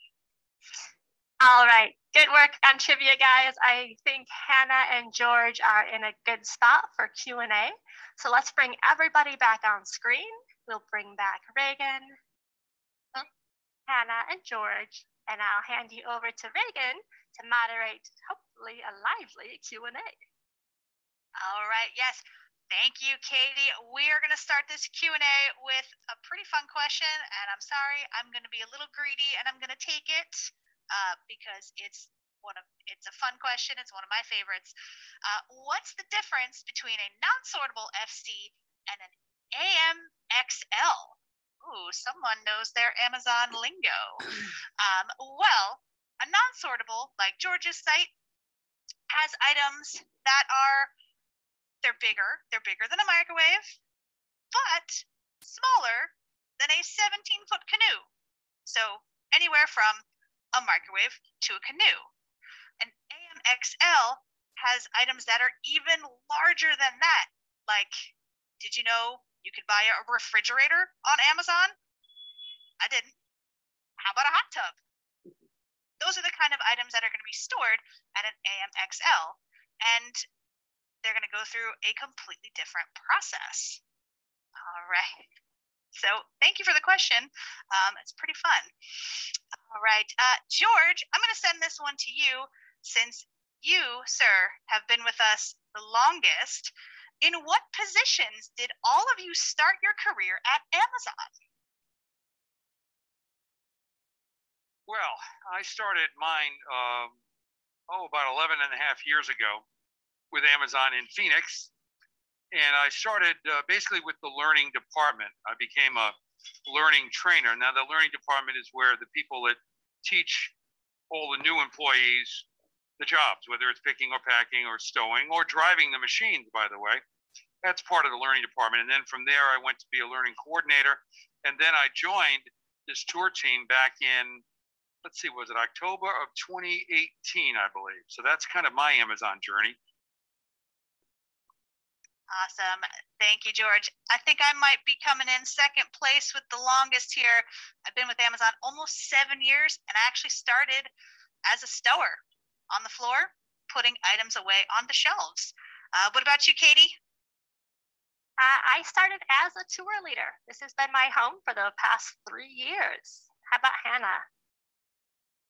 All right, good work on trivia, guys. I think Hannah and George are in a good spot for Q&A. So let's bring everybody back on screen. We'll bring back Reagan, Hannah, and George, and I'll hand you over to Reagan to moderate hopefully a lively Q&A. All right, yes. Thank you, Katie. We are going to start this Q&A with a pretty fun question, and I'm sorry, I'm going to be a little greedy, and I'm going to take it because it's a fun question. It's one of my favorites. What's the difference between a non-sortable FC and an AMXL? Ooh, someone knows their Amazon lingo. Well, a non-sortable, like George's site, has items that they're bigger than a microwave, but smaller than a 17-foot canoe. So anywhere from a microwave to a canoe. An AMXL has items that are even larger than that. Like, did you know you could buy a refrigerator on Amazon? I didn't. How about a hot tub? Those are the kind of items that are going to be stored at an AMXL. And they're going to go through a completely different process. All right. So thank you for the question. It's pretty fun. All right. George, I'm going to send this one to you since you, sir, have been with us the longest. In what positions did all of you start your career at Amazon? Well, I started mine, about 11 and a half years ago with Amazon in Phoenix. And I started basically with the learning department. I became a learning trainer. Now, the learning department is where the people that teach all the new employees the jobs, whether it's picking or packing or stowing or driving the machines, by the way. That's part of the learning department. And then from there, I went to be a learning coordinator. And then I joined this tour team back in, let's see, was it October of 2018, I believe. So that's kind of my Amazon journey. Awesome. Thank you, George. I think I might be coming in second place with the longest here. I've been with Amazon almost 7 years, and I actually started as a stower on the floor, putting items away on the shelves. What about you, Katie? I started as a tour leader. This has been my home for the past 3 years. How about Hannah?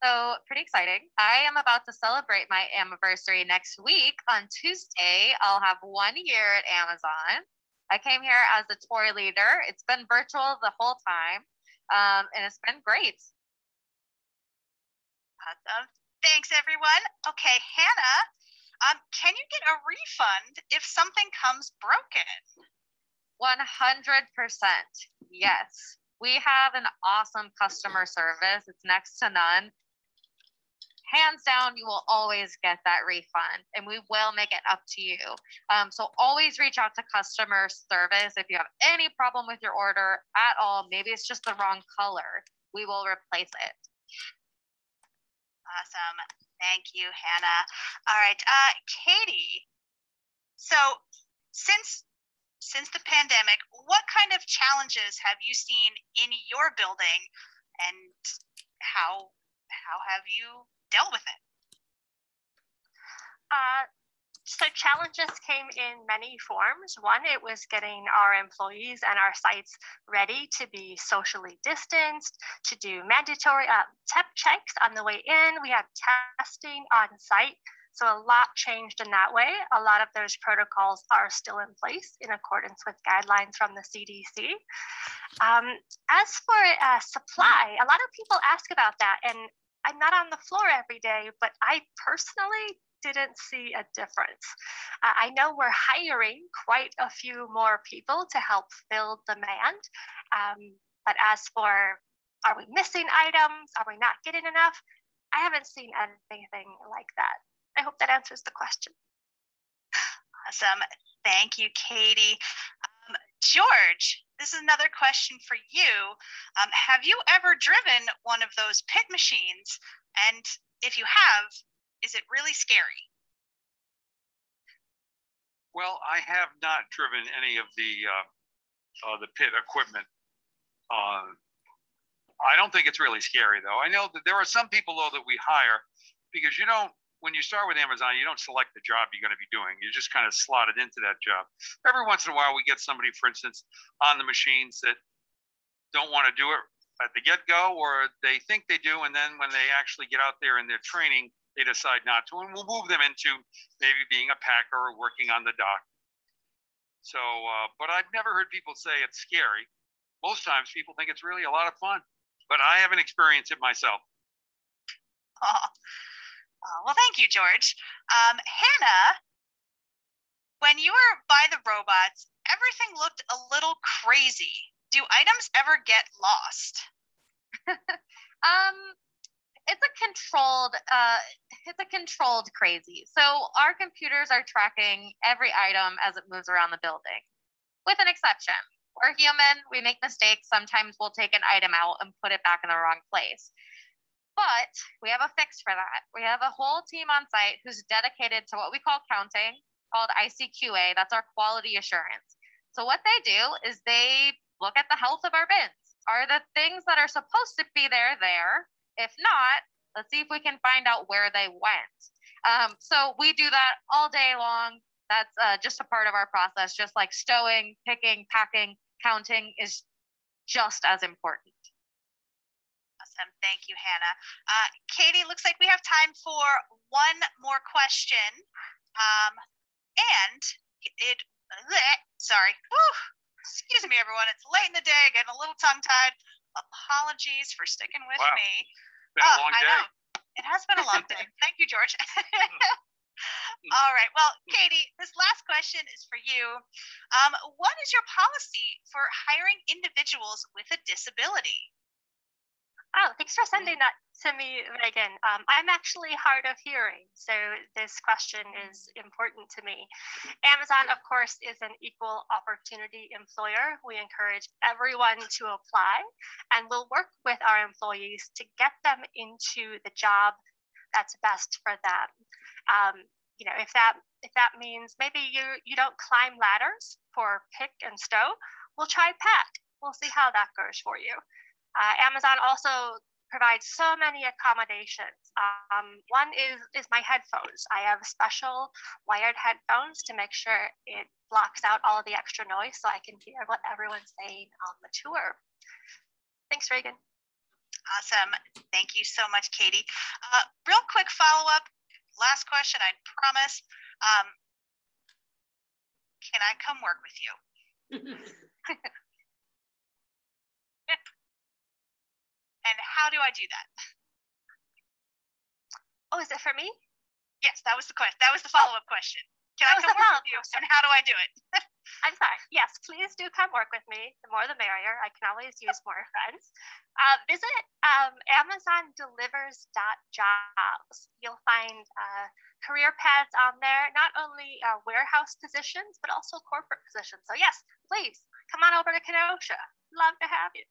So pretty exciting. I am about to celebrate my anniversary next week. On Tuesday, I'll have 1 year at Amazon. I came here as a tour leader. It's been virtual the whole time, and it's been great. Awesome. Thanks, everyone. Okay, Hannah, can you get a refund if something comes broken? 100%. Yes. We have an awesome customer service. It's next to none. Hands down, you will always get that refund, and we will make it up to you. So always reach out to customer service if you have any problem with your order at all. Maybe it's just the wrong color. We will replace it. Awesome. Thank you, Hannah. All right, Katie. So since the pandemic, what kind of challenges have you seen in your building, and how have you dealt with it? So challenges came in many forms. One, it was getting our employees and our sites ready to be socially distanced, to do mandatory temp checks on the way in. We had testing on site. So a lot changed in that way. A lot of those protocols are still in place in accordance with guidelines from the CDC. As for supply, a lot of people ask about that, and I'm not on the floor every day, but I personally didn't see a difference. I know we're hiring quite a few more people to help fill demand, but as for are we missing items, are we not getting enough, I haven't seen anything like that. I hope that answers the question. Awesome. Thank you, Katie. George, this is another question for you. Have you ever driven one of those pit machines? And if you have, is it really scary? Well, I have not driven any of the pit equipment. I don't think it's really scary, though. I know that there are some people, though, that we hire because when you start with Amazon, you don't select the job you're going to be doing. You just kind of slot it into that job. Every once in a while, we get somebody, for instance, on the machines that don't want to do it at the get-go, or they think they do, and then when they actually get out there in their training, they decide not to, and we'll move them into maybe being a packer or working on the dock. So, but I've never heard people say it's scary. Most times people think it's really a lot of fun, but I haven't experienced it myself. Oh, well, thank you, George. Hannah, when you were by the robots, everything looked a little crazy. Do items ever get lost? It's a controlled crazy. So our computers are tracking every item as it moves around the building, with an exception. We're human, we make mistakes. Sometimes we'll take an item out and put it back in the wrong place. But we have a fix for that. We have a whole team on site who's dedicated to what we call counting, called ICQA. That's our quality assurance. So what they do is they look at the health of our bins. Are the things that are supposed to be there? If not, let's see if we can find out where they went. So we do that all day long. That's just a part of our process, just like stowing, picking, packing, counting is just as important. Awesome. Thank you, Hannah. Katie, looks like we have time for one more question. Excuse me, everyone. It's late in the day, getting a little tongue-tied. Apologies for sticking with me. It's been a long day. I know. It has been a long day. Thank you, George. All right. Well, Katie, this last question is for you. What is your policy for hiring individuals with a disability? Oh, thanks for sending that to me, Megan. I'm actually hard of hearing, so this question is important to me. Amazon, of course, is an equal opportunity employer. We encourage everyone to apply, and we'll work with our employees to get them into the job that's best for them. If that means maybe you don't climb ladders for pick and stow, we'll try pack. We'll see how that goes for you. Amazon also provides so many accommodations. One is my headphones. I have special wired headphones to make sure it blocks out all of the extra noise so I can hear what everyone's saying on the tour. Thanks, Reagan. Awesome. Thank you so much, Katie. Real quick follow-up. Last question, I promise. Can I come work with you? And how do I do that? Oh, is it for me? Yes, that was the question. That was the follow-up question. Can I come work with you? And how do I do it? I'm sorry. Yes, please do come work with me. The more the merrier. I can always use more friends. Visit amazondelivers.jobs. You'll find career paths on there, not only warehouse positions, but also corporate positions. So yes, please come on over to Kenosha. Love to have you.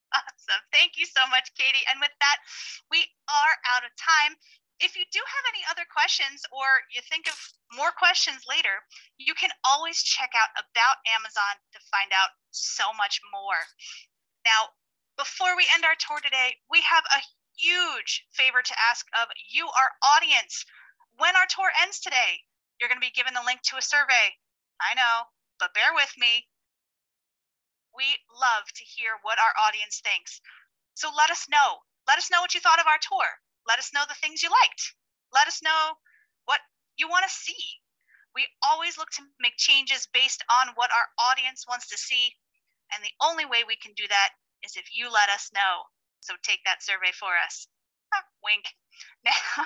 Awesome. Thank you so much, Katie. And with that, we are out of time. If you do have any other questions or you think of more questions later, you can always check out About Amazon to find out so much more. Now, before we end our tour today, we have a huge favor to ask of you, our audience. When our tour ends today, you're going to be given the link to a survey. I know, but bear with me. We love to hear what our audience thinks. So let us know. Let us know what you thought of our tour. Let us know the things you liked. Let us know what you want to see. We always look to make changes based on what our audience wants to see. And the only way we can do that is if you let us know. So take that survey for us. Wink. Now,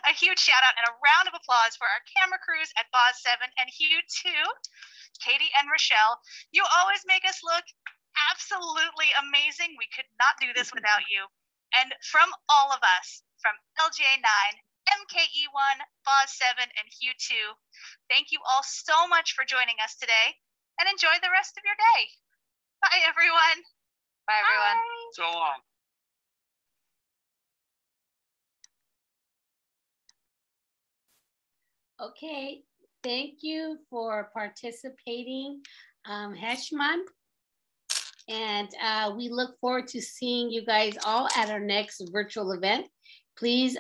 a huge shout out and a round of applause for our camera crews at Boz 7 and Hugh 2. Katie and Rochelle, you always make us look absolutely amazing. We could not do this without you. And from all of us, from LGA 9, MKE1, Boz 7, and Hugh 2, thank you all so much for joining us today, and enjoy the rest of your day. Bye, everyone. Bye, everyone. Bye. So long. Okay, thank you for participating, Heshman. And we look forward to seeing you guys all at our next virtual event. Please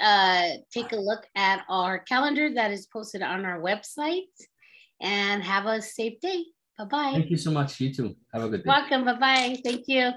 take a look at our calendar that is posted on our website, and have a safe day. Bye-bye. Thank you so much. You too. Have a good day. Welcome. Bye-bye. Thank you.